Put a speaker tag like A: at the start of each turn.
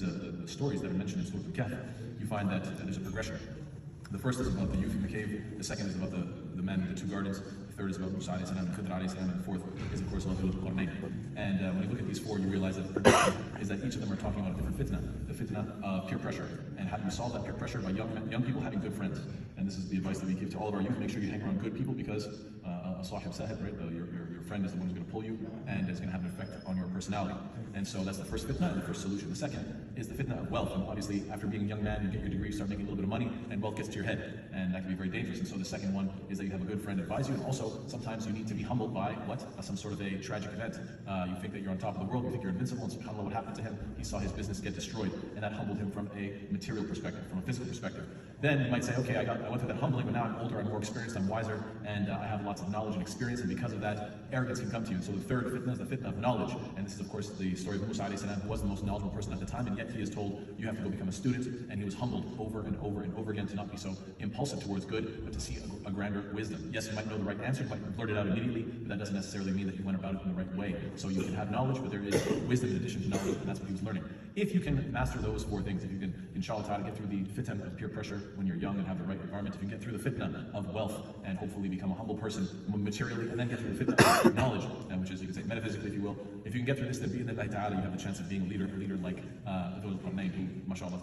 A: these stories that are mentioned in Surah Al-Kahf, you find that there's a progression. The first is about the youth in the cave, the second is about the men in the two gardens, the third is about Musa alayhi salam and Khidr alayhi salam, and the fourth is of course about Al-Qarnayn. And when you look at these four, you realize that the progression is that each of them are talking about a different fitna, the fitna of peer pressure. And how do you solve that peer pressure? By young people having good friends. And this is the advice that we give to all of our youth: make sure you hang around good people, because a sahib sahib, right? Your friend is the one who's going to pull you, and it's going to have an effect on your personality. And so that's the first fitna and the first solution. The second is the fitna of wealth. And obviously, after being a young man, you get your degree, you start making a little bit of money, and wealth gets to your head, and that can be very dangerous. And so the second one is that you have a good friend advise you, and also sometimes you need to be humbled by some sort of a tragic event. You think that you're on top of the world, you think you're invincible, and subhanAllah, what happened to him? He saw his business get destroyed, and that humbled him from a material perspective, from a physical perspective. Then you might say, okay, I went through that humbling, but now I'm older, I'm more experienced, I'm wiser, and I have lots of knowledge and experience, and because of that, arrogance can come to you. And so the third fitna is the fitna of knowledge, and this is of course the story of Musa alayhi salam, who was the most knowledgeable person at the time, and yet he is told, you have to go become a student, and he was humbled over and over and over again to not be so impulsive towards good, but to see a grander wisdom. Yes, you might know the right answer, you might blurt it out immediately, but that doesn't necessarily mean that you went about it in the right way. So you can have knowledge, but there is wisdom in addition to knowledge, and that's what he was learning. If you can master those four things, if you can, inshallah ta'ala, get through the fitna of peer pressure when you're young and have the right environment, if you can get through the fitna of wealth and hopefully become a humble person materially, and then get through the fitna of knowledge, which is, you can say, metaphysically, if you will, if you can get through this, then bi'idhnillahi ta'ala, you have the chance of being a leader like Al-Qarnayn, who, mashallah,